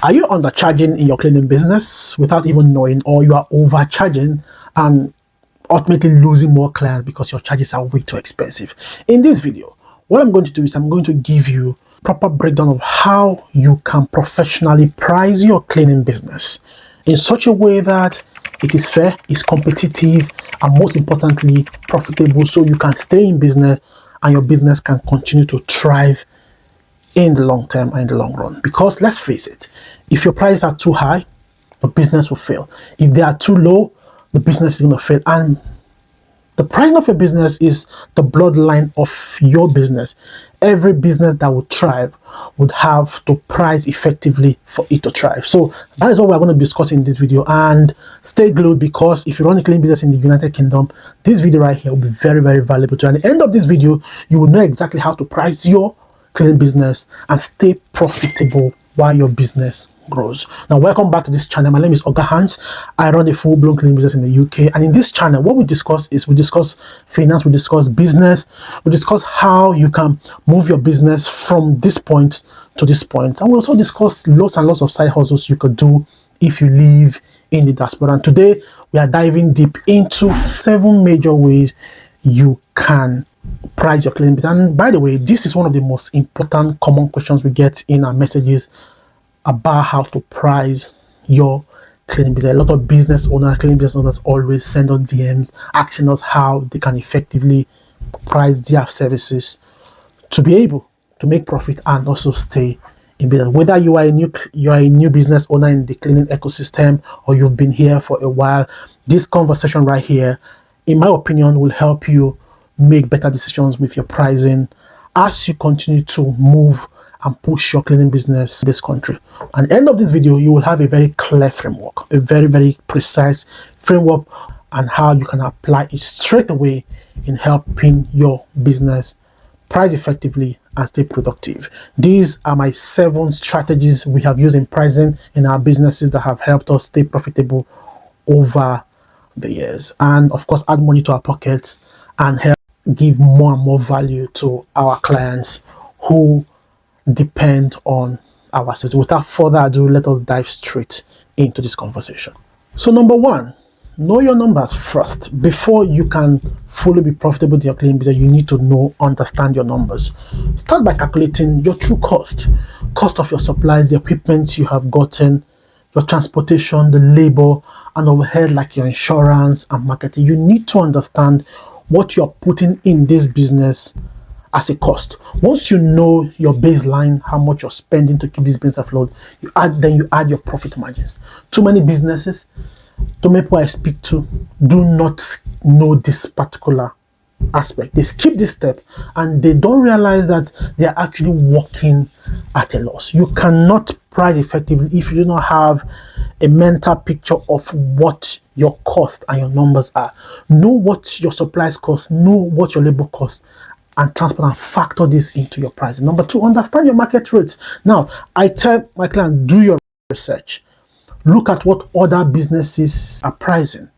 Are you undercharging in your cleaning business without even knowing, or you are overcharging and ultimately losing more clients because your charges are way too expensive? In this video, what I'm going to do is I'm going to give you proper breakdown of how you can professionally price your cleaning business in such a way that it is fair, is competitive, and most importantly, profitable, so you can stay in business and your business can continue to thrive in the long term and in the long run. Because let's face it, if your prices are too high, the business will fail. If they are too low, the business is going to fail. And the pricing of your business is the bloodline of your business. Every business that would thrive would have to price effectively for it to thrive. So that is what we're going to discuss in this video. And stay glued, because if you run a cleaning business in the United Kingdom, this video right here will be very, very valuable to you. At the end of this video, you will know exactly how to price your cleaning business and stay profitable while your business grows. Now, welcome back to this channel. My name is Oga Hans. I run a full-blown cleaning business in the UK, and in this channel what we discuss is we discuss finance, we discuss business, we discuss how you can move your business from this point to this point, and we also discuss lots and lots of side hustles you could do if you live in the diaspora. And today we are diving deep into 7 major ways you can price your cleaning business. And by the way, this is one of the most important common questions we get in our messages about how to price your cleaning business. A lot of business owners, cleaning business owners, always send us DMs asking us how they can effectively price their services to be able to make profit and also stay in business. Whether you are a new business owner in the cleaning ecosystem, or you've been here for a while, this conversation right here, in my opinion, will help you make better decisions with your pricing as you continue to move and push your cleaning business in this country. At the end of this video, you will have a very clear framework, a very, very precise framework, and how you can apply it straight away in helping your business price effectively and stay productive. These are my 7 strategies we have used in pricing in our businesses that have helped us stay profitable over the years, and of course add money to our pockets and help give more and more value to our clients who depend on our service. Without further ado, let us dive straight into this conversation. So number 1, know your numbers first. Before you can fully be profitable in your cleaning business, you need to understand your numbers. Start by calculating your true cost of your supplies, the equipment you have gotten, your transportation, the labor and overhead like your insurance and marketing. You need to understand what you're putting in this business as a cost. Once you know your baseline, how much you're spending to keep this business afloat, you add your profit margins. Too many businesses, too many people I speak to, do not know this particular aspect. They skip this step and they don't realize that they are actually working at a loss. You cannot price effectively if you do not have a mental picture of what your cost and your numbers are. Know what your supplies cost, know what your labor costs, and transport, and factor this into your pricing. Number 2, understand your market rates. Now, I tell my client, do your research. Look at what other businesses are pricing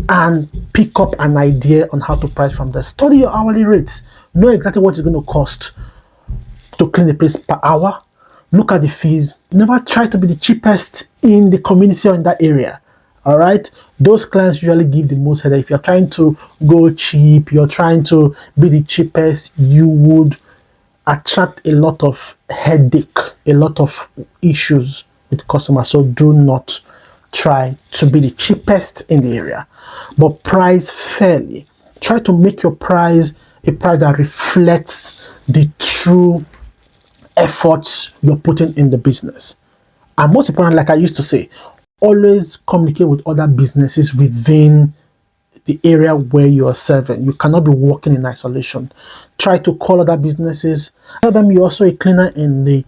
and pick up an idea on how to price from there. Study your hourly rates. Know exactly what it's going to cost to clean a place per hour. Look at the fees. Never try to be the cheapest in the community or in that area. All right, those clients usually give the most headache. If you're trying to go cheap, you're trying to be the cheapest, you would attract a lot of headache, a lot of issues with customers. So do not try to be the cheapest in the area, but price fairly. Try to make your price a price that reflects the true efforts you're putting in the business. And most importantly, like I used to say, always communicate with other businesses within the area where you are serving. You cannot be working in isolation. Try to call other businesses. Tell them you're also a cleaner in the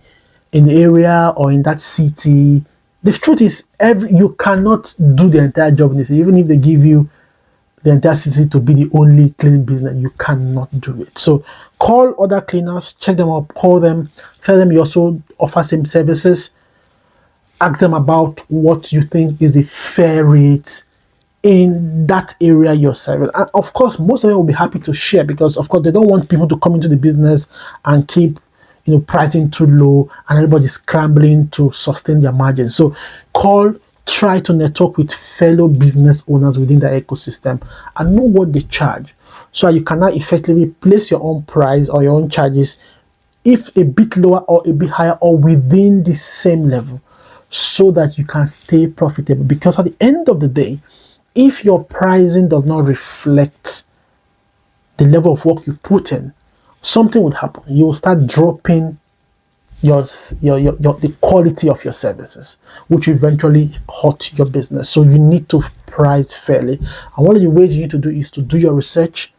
area or in that city. The truth is, you cannot do the entire job in the city. Even if they give you the entire city to be the only cleaning business, you cannot do it. So call other cleaners, check them up, call them, tell them you also offer same services. Ask them about what you think is a fair rate in that area you're serving. And of course, most of them will be happy to share, because of course they don't want people to come into the business and keep, pricing too low and everybody's scrambling to sustain their margins. So try to network with fellow business owners within the ecosystem and know what they charge, so you cannot effectively place your own price or your own charges, if a bit lower or a bit higher or within the same level, so that you can stay profitable. Because at the end of the day, if your pricing does not reflect the level of work you put in, something would happen. You will start dropping the quality of your services, which will eventually hurt your business. So you need to price fairly. And one of the ways you need to do is to do your research,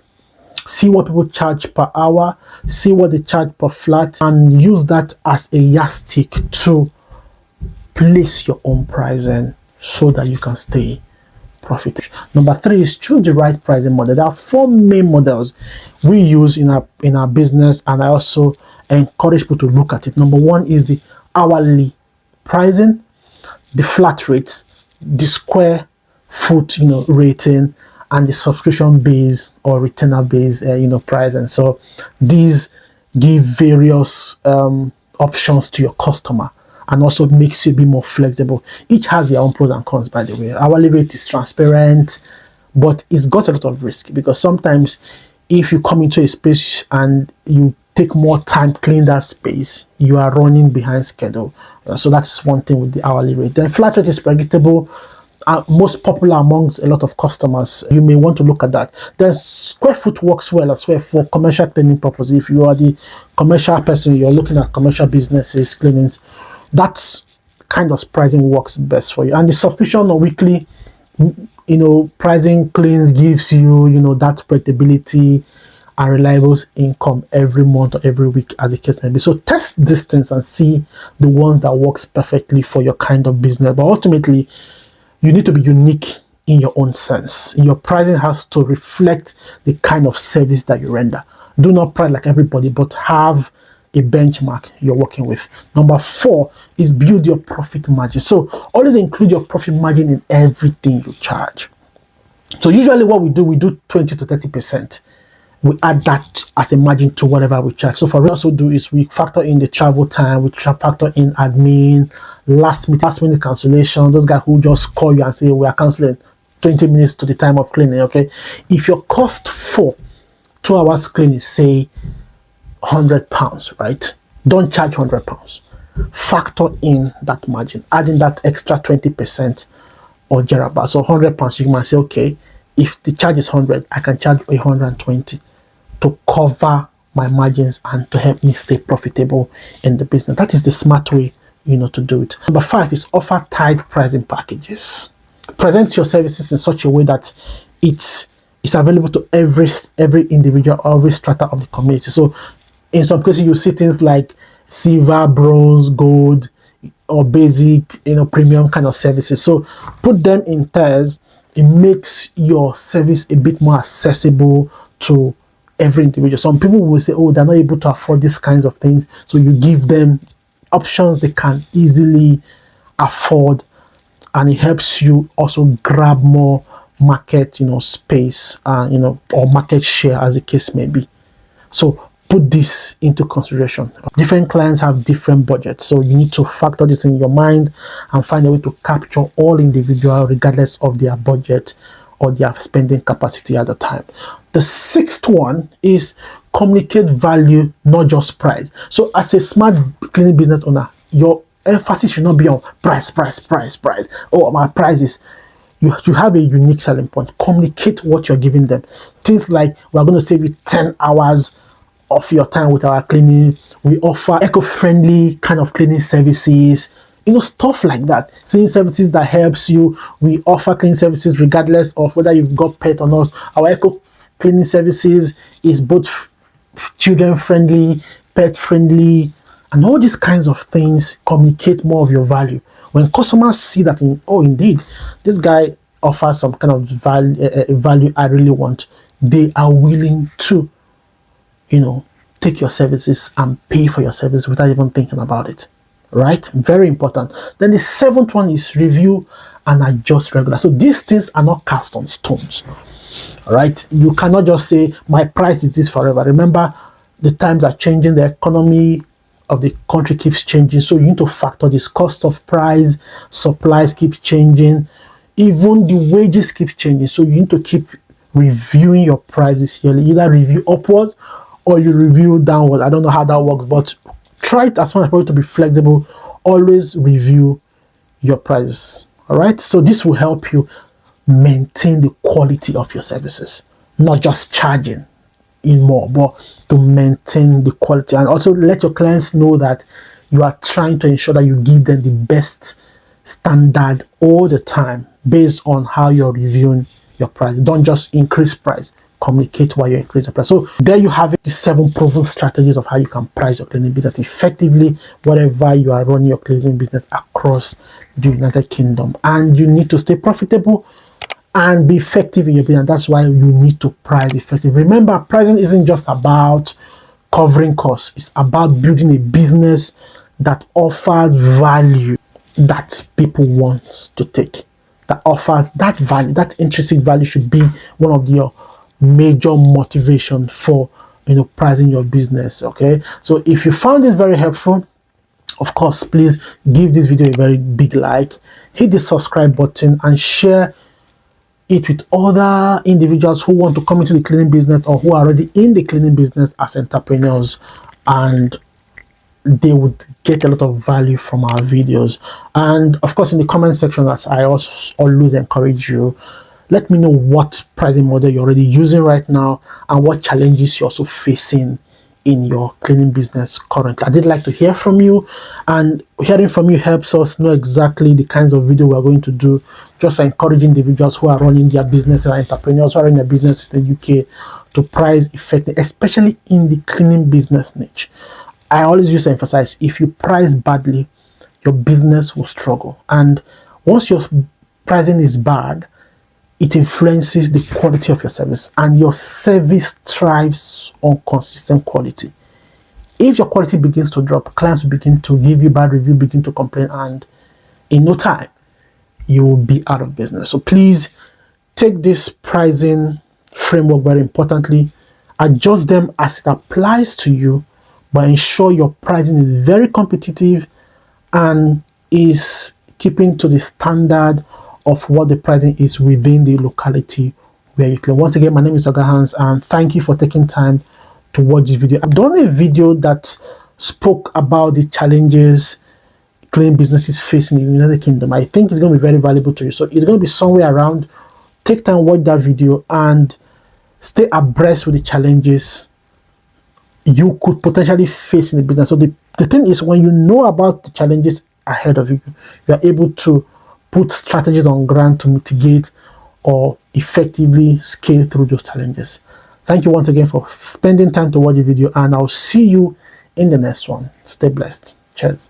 see what people charge per hour, see what they charge per flat, and use that as a yardstick to place your own pricing so that you can stay profitable. Number 3 is choose the right pricing model. There are 4 main models we use in our business, and I also encourage people to look at it. Number 1 is the hourly pricing, the flat rates, the square foot rating, and the subscription base or retainer base pricing. So these give various options to your customer, and also makes you be more flexible. Each has their own pros and cons, by the way. Hourly rate is transparent, but it's got a lot of risk, because sometimes if you come into a space and you take more time clean that space, you are running behind schedule. So that's one thing with the hourly rate. Then flat rate is predictable, most popular amongst a lot of customers. You may want to look at that. Then square foot works well as well for commercial cleaning purposes. If you are the commercial person, you're looking at commercial businesses, cleanings, that's kind of pricing works best for you. And the subscription or weekly pricing cleans gives you that predictability and reliable income every month or every week, as the case may be. So test these things and see the ones that works perfectly for your kind of business. But ultimately, you need to be unique in your own sense. Your pricing has to reflect the kind of service that you render. Do not price like everybody, but have a benchmark you're working with. Number 4 is build your profit margin. So always include your profit margin in everything you charge. So usually what we do 20 to 30%. We add that as a margin to whatever we charge. So for we also do is we factor in the travel time, we factor in admin, last minute cancellation, those guys who just call you and say we are canceling 20 minutes to the time of cleaning. Okay, if your cost for 2 hours cleaning is say £100, right? Don't charge £100. Factor in that margin, adding that extra 20% or thereabouts. So £100, you might say, okay, if the charge is 100, I can charge 120 to cover my margins and to help me stay profitable in the business. That is the smart way, to do it. Number 5 is offer tied pricing packages. Present your services in such a way that it's available to every individual or every strata of the community. So in some cases, you see things like silver, bronze, gold, or basic, premium kind of services. So put them in tiers. It makes your service a bit more accessible to every individual. Some people will say, oh, they're not able to afford these kinds of things. So you give them options they can easily afford, and it helps you also grab more market, space, or market share, as the case may be. So put this into consideration. Different clients have different budgets, so you need to factor this in your mind and find a way to capture all individuals regardless of their budget or their spending capacity at the time. The 6th one is communicate value, not just price. So as a smart cleaning business owner, your emphasis should not be on price. Oh, my price is... You have a unique selling point. Communicate what you're giving them. Things like, we're going to save you 10 hours of your time with our cleaning. We offer eco-friendly kind of cleaning services, stuff like that. Cleaning services that helps you. We offer cleaning services regardless of whether you've got pet or not. Our eco cleaning services is both children friendly, pet friendly, and all these kinds of things communicate more of your value. When customers see that, indeed, this guy offers some kind of value I really want, they are willing to take your services and pay for your service without even thinking about it, right? Very important. Then the 7th one is review and adjust regular. So these things are not cast on stones, all right? You cannot just say my price is this forever. Remember, the times are changing, the economy of the country keeps changing, so you need to factor this cost of price, supplies keep changing, even the wages keep changing, so you need to keep reviewing your prices yearly. Either review upwards or you review downwards. I don't know how that works, but try it as much as possible to be flexible. Always review your prices. All right, so this will help you maintain the quality of your services, not just charging in more, but to maintain the quality, and also let your clients know that you are trying to ensure that you give them the best standard all the time based on how you're reviewing your price. Don't just increase price, communicate why you increase the price. So there you have it, the 7 proven strategies of how you can price your cleaning business effectively wherever you are running your cleaning business across the United Kingdom. And you need to stay profitable and be effective in your business. That's why you need to price effectively. Remember, pricing isn't just about covering costs. It's about building a business that offers value that people want to take. That offers that value, that intrinsic value should be one of your major motivation for pricing your business. Okay, so if you found this very helpful, of course, please give this video a very big like, hit the subscribe button, and share it with other individuals who want to come into the cleaning business or who are already in the cleaning business as entrepreneurs, and they would get a lot of value from our videos. And of course, in the comment section, as I also always encourage you, let me know what pricing model you're already using right now and what challenges you're also facing in your cleaning business currently. I did like to hear from you, and hearing from you helps us know exactly the kinds of video we're going to do, just for encouraging individuals who are running their business and entrepreneurs who are running their business in the UK to price effectively, especially in the cleaning business niche. I always used to emphasize, if you price badly, your business will struggle. And once your pricing is bad, it influences the quality of your service, and your service thrives on consistent quality. If your quality begins to drop, clients will begin to give you bad review, begin to complain, and in no time, you will be out of business. So please take this pricing framework very importantly, adjust them as it applies to you, but ensure your pricing is very competitive and is keeping to the standard of what the pricing is within the locality where you claim. Once again, my name is Oga Hans, and thank you for taking time to watch this video. I've done a video that spoke about the challenges cleaning businesses facing in the United Kingdom. I think it's going to be very valuable to you. So it's going to be somewhere around. Take time, watch that video, and stay abreast with the challenges you could potentially face in the business. So the thing is, when you know about the challenges ahead of you, you are able to put strategies on ground to mitigate or effectively scale through those challenges. Thank you once again for spending time to watch the video, and I'll see you in the next one. Stay blessed. Cheers.